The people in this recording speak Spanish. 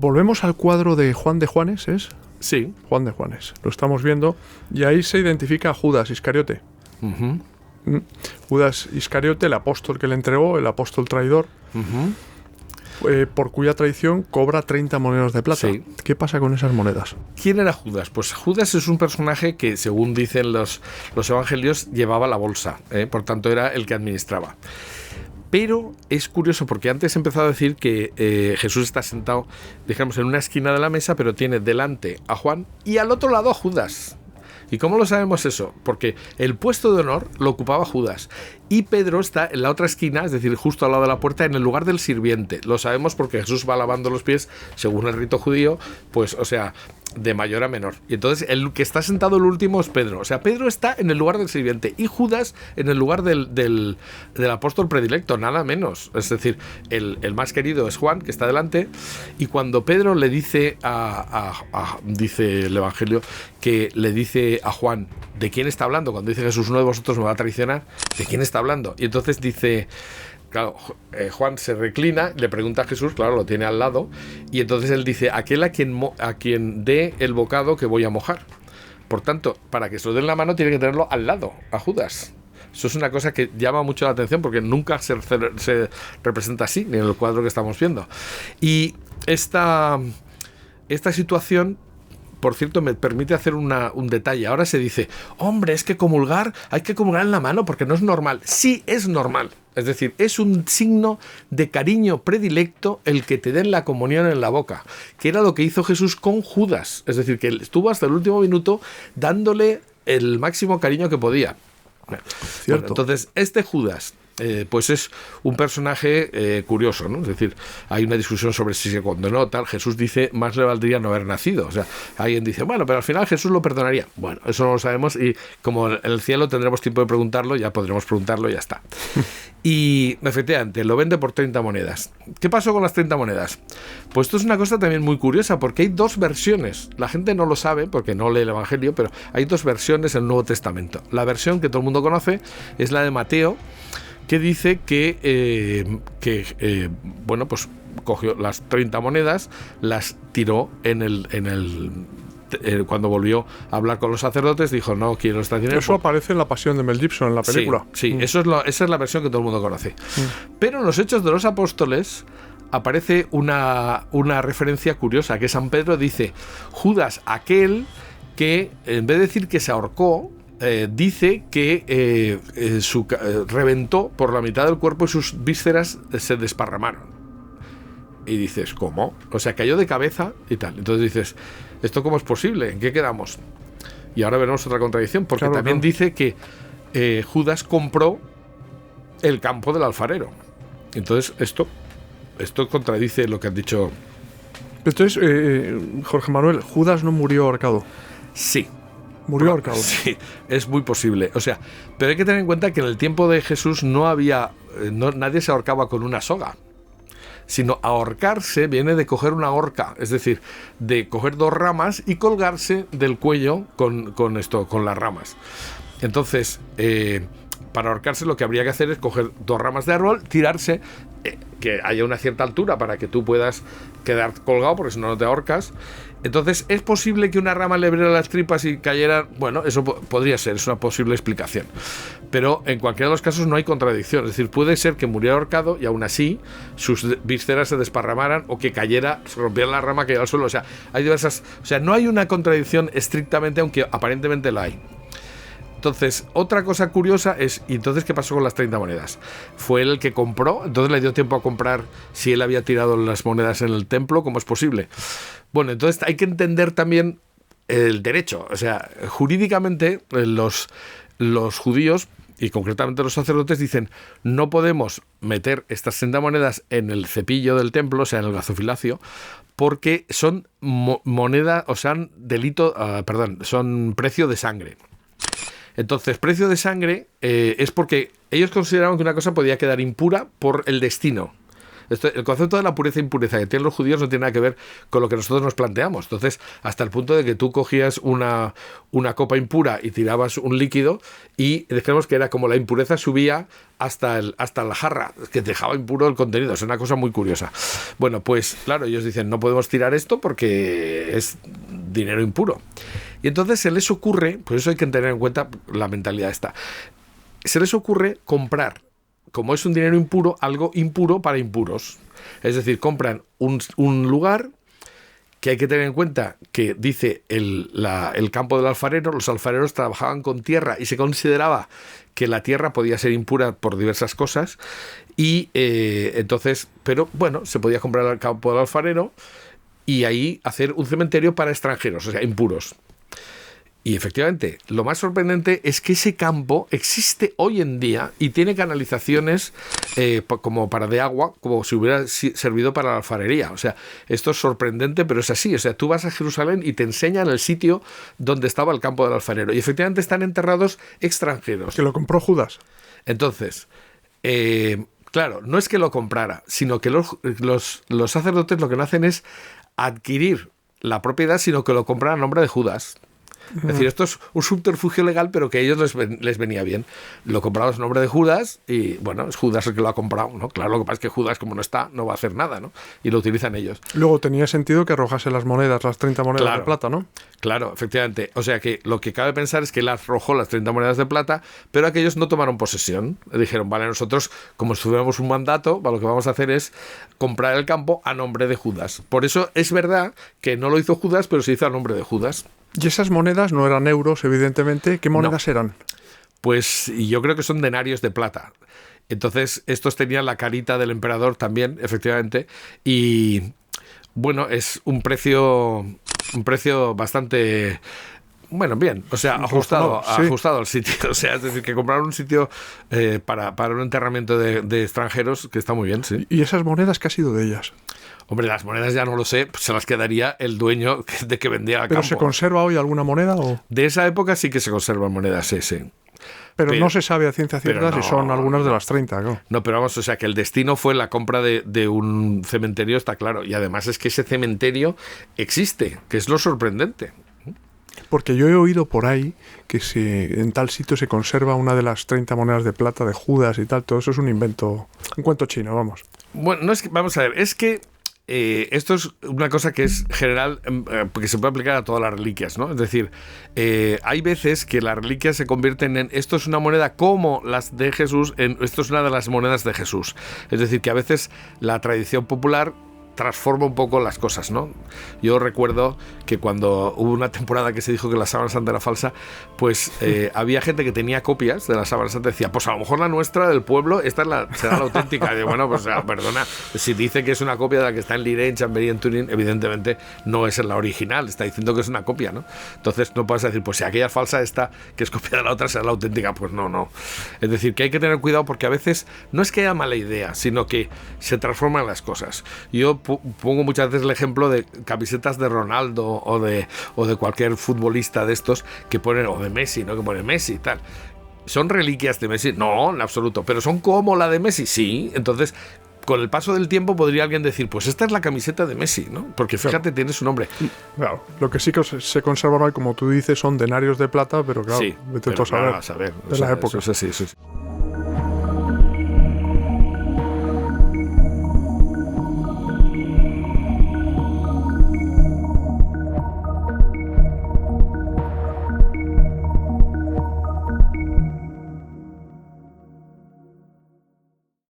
volvemos al cuadro de Juan de Juanes, ¿es? Sí. Juan de Juanes. Lo estamos viendo. Y ahí se identifica a Judas Iscariote. Uh-huh. Judas Iscariote, el apóstol que le entregó, el apóstol traidor, por cuya traición cobra 30 monedas de plata. Sí. ¿Qué pasa con esas monedas? ¿Quién era Judas? Pues Judas es un personaje que, según dicen los evangelios, llevaba la bolsa, por tanto era el que administraba. Pero es curioso porque antes he empezado a decir que Jesús está sentado, digamos, en una esquina de la mesa, pero tiene delante a Juan y al otro lado a Judas. ¿Y cómo lo sabemos eso? Porque el puesto de honor lo ocupaba Judas y Pedro está en la otra esquina, es decir, justo al lado de la puerta, en el lugar del sirviente. Lo sabemos porque Jesús va lavando los pies, según el rito judío, pues, o sea, de mayor a menor. Y entonces el que está sentado el último es Pedro. O sea, Pedro está en el lugar del sirviente y Judas en el lugar del apóstol predilecto, nada menos. Es decir, el más querido es Juan, que está delante, y cuando Pedro le dice dice el Evangelio, que le dice a Juan, ¿de quién está hablando? Cuando dice Jesús, uno de vosotros me va a traicionar, ¿de quién está hablando? Y entonces dice... Claro, Juan se reclina, le pregunta a Jesús, claro, lo tiene al lado, y entonces él dice, aquel a quien dé el bocado que voy a mojar. Por tanto, para que se lo den la mano tiene que tenerlo al lado, a Judas. Eso es una cosa que llama mucho la atención porque nunca se representa así, ni en el cuadro que estamos viendo. Y esta situación, por cierto, me permite hacer un detalle. Ahora se dice, hombre, es que hay que comulgar en la mano porque no es normal. Sí, es normal. Es decir, es un signo de cariño predilecto el que te den la comunión en la boca, que era lo que hizo Jesús con Judas. Es decir, que él estuvo hasta el último minuto dándole el máximo cariño que podía. Bueno, entonces, este Judas... pues es un personaje curioso, ¿no? Es decir, hay una discusión sobre si se condenó tal. Jesús dice, más le valdría no haber nacido. O sea, alguien dice, bueno, pero al final Jesús lo perdonaría. Bueno, eso no lo sabemos y como en el cielo tendremos tiempo de preguntarlo, ya podremos preguntarlo y ya está. Y efectivamente, lo vende por 30 monedas. ¿Qué pasó con las 30 monedas? Pues esto es una cosa también muy curiosa porque hay dos versiones. La gente no lo sabe porque no lee el Evangelio, pero hay dos versiones en el Nuevo Testamento. La versión que todo el mundo conoce es la de Mateo, que dice que bueno, pues cogió las 30 monedas, las tiró cuando volvió a hablar con los sacerdotes, dijo, no quiero este dinero. Eso aparece en la Pasión de Mel Gibson, en la película. Sí, esa es la versión que todo el mundo conoce. Pero en los Hechos de los Apóstoles aparece una referencia curiosa, que San Pedro dice, Judas, aquel que en vez de decir que se ahorcó, dice que reventó por la mitad del cuerpo y sus vísceras se desparramaron. Y dices, ¿cómo? O sea, cayó de cabeza y tal. Entonces dices, ¿esto cómo es posible? ¿En qué quedamos? Y ahora veremos otra contradicción, porque también dice que Judas compró el campo del alfarero. Entonces esto contradice lo que han dicho. Entonces, Jorge Manuel, Judas no murió ahorcado. Sí. Murió ahorcado. Sí, es muy posible. O sea, pero hay que tener en cuenta que en el tiempo de Jesús nadie se ahorcaba con una soga, sino ahorcarse viene de coger una horca, es decir, de coger dos ramas y colgarse del cuello con las ramas. Entonces, para ahorcarse lo que habría que hacer es coger dos ramas de árbol, tirarse, que haya una cierta altura para que tú puedas quedar colgado, porque si no, no te ahorcas. Entonces, ¿es posible que una rama le abriera las tripas y cayera? Bueno, eso podría ser, es una posible explicación. Pero en cualquiera de los casos no hay contradicción. Es decir, puede ser que muriera ahorcado y aún así sus vísceras se desparramaran o que cayera, se rompiera la rama, cayera al suelo. O sea, hay diversas... O sea, no hay una contradicción estrictamente, aunque aparentemente la hay. Entonces, otra cosa curiosa es, ¿y entonces qué pasó con las 30 monedas? ¿Fue él el que compró? ¿Entonces le dio tiempo a comprar si él había tirado las monedas en el templo? ¿Cómo es posible? Bueno, entonces hay que entender también el derecho. O sea, jurídicamente los judíos, y concretamente los sacerdotes, dicen, no podemos meter estas 30 monedas en el cepillo del templo, o sea, en el gazofilacio, porque son moneda, o sea, son precio de sangre. Entonces, precio de sangre es porque ellos consideraban que una cosa podía quedar impura por el destino. El concepto de la pureza e impureza que tienen los judíos no tiene nada que ver con lo que nosotros nos planteamos. Entonces, hasta el punto de que tú cogías una copa impura y tirabas un líquido y decíamos que era como la impureza subía hasta la jarra, que dejaba impuro el contenido. Es una cosa muy curiosa. Bueno, pues claro, ellos dicen, no podemos tirar esto porque es dinero impuro. Y entonces se les ocurre, pues eso hay que tener en cuenta la mentalidad esta, se les ocurre comprar, como es un dinero impuro, algo impuro para impuros. Es decir, compran un lugar que hay que tener en cuenta que dice el campo del alfarero, los alfareros trabajaban con tierra y se consideraba que la tierra podía ser impura por diversas cosas y entonces, pero bueno, se podía comprar el campo del alfarero y ahí hacer un cementerio para extranjeros, o sea, impuros. Y efectivamente, lo más sorprendente es que ese campo existe hoy en día y tiene canalizaciones como para de agua, como si hubiera servido para la alfarería. O sea, esto es sorprendente, pero es así. O sea, tú vas a Jerusalén y te enseñan el sitio donde estaba el campo del alfarero. Y efectivamente están enterrados extranjeros. Que lo compró Judas. Entonces, claro, no es que lo comprara, sino que los sacerdotes lo que no hacen es adquirir la propiedad, sino que lo compran a nombre de Judas. Es decir, esto es un subterfugio legal, pero que a ellos les venía bien. Lo compramos en nombre de Judas y, bueno, es Judas el que lo ha comprado, ¿no? Claro, lo que pasa es que Judas, como no está, no va a hacer nada, ¿no? Y lo utilizan ellos. Luego tenía sentido que arrojase las monedas, las 30 monedas Claro, de plata, ¿no? Claro, efectivamente. O sea que lo que cabe pensar es que él arrojó las 30 monedas de plata, pero aquellos no tomaron posesión. Dijeron, vale, nosotros, como si tuviéramos un mandato, lo que vamos a hacer es comprar el campo a nombre de Judas. Por eso es verdad que no lo hizo Judas, pero se hizo a nombre de Judas. Y esas monedas no eran euros, evidentemente. ¿Qué monedas eran? Pues yo creo que son denarios de plata. Entonces, estos tenían la carita del emperador también, efectivamente. Y bueno, es un precio bastante... Bueno, bien, o sea, ajustado al sitio. O sea, es decir, que compraron un sitio para un enterramiento de extranjeros que está muy bien, sí. ¿Y esas monedas qué ha sido de ellas? Hombre, las monedas ya no lo sé, pues se las quedaría el dueño de que vendía el ¿Pero campo. se conserva hoy alguna moneda? ¿O? De esa época sí que se conservan monedas, sí. Pero no se sabe a ciencia cierta si son algunas de las 30, ¿no? No, pero vamos, o sea, que el destino fue la compra de un cementerio, está claro. Y además es que ese cementerio existe, que es lo sorprendente. Porque yo he oído por ahí que en tal sitio se conserva una de las 30 monedas de plata de Judas y tal. Todo eso es un invento, un cuento chino, vamos. Bueno, no es que, vamos a ver, es que esto es una cosa que es general, porque se puede aplicar a todas las reliquias, ¿no? Es decir, hay veces que las reliquias se convierten en, esto es una moneda como las de Jesús, esto es una de las monedas de Jesús. Es decir, que a veces la tradición popular transforma un poco las cosas, ¿no? Yo recuerdo que cuando hubo una temporada que se dijo que la sábana santa era falsa, pues había gente que tenía copias de la sábana santa y decía, pues a lo mejor la nuestra del pueblo, esta será la auténtica. Y bueno, pues perdona, si dice que es una copia de la que está en Liré, en Chambéry, en Turín, evidentemente no es la original, está diciendo que es una copia, ¿no? Entonces no puedes decir, pues si aquella es falsa, esta que es copia de la otra será la auténtica. Pues no. Es decir, que hay que tener cuidado porque a veces no es que haya mala idea, sino que se transforman las cosas. Yo pongo muchas veces el ejemplo de camisetas de Ronaldo o de cualquier futbolista de estos que ponen, o de Messi, ¿no? Que pone Messi y tal. ¿Son reliquias de Messi? No, en absoluto. ¿Pero son como la de Messi? Sí. Entonces, con el paso del tiempo podría alguien decir, pues esta es la camiseta de Messi, ¿no? Porque fíjate, tiene su nombre. Claro, lo que sí que se conserva hoy, como tú dices, son denarios de plata, pero claro, sí, vete a saber, a saber de la época. Eso es así.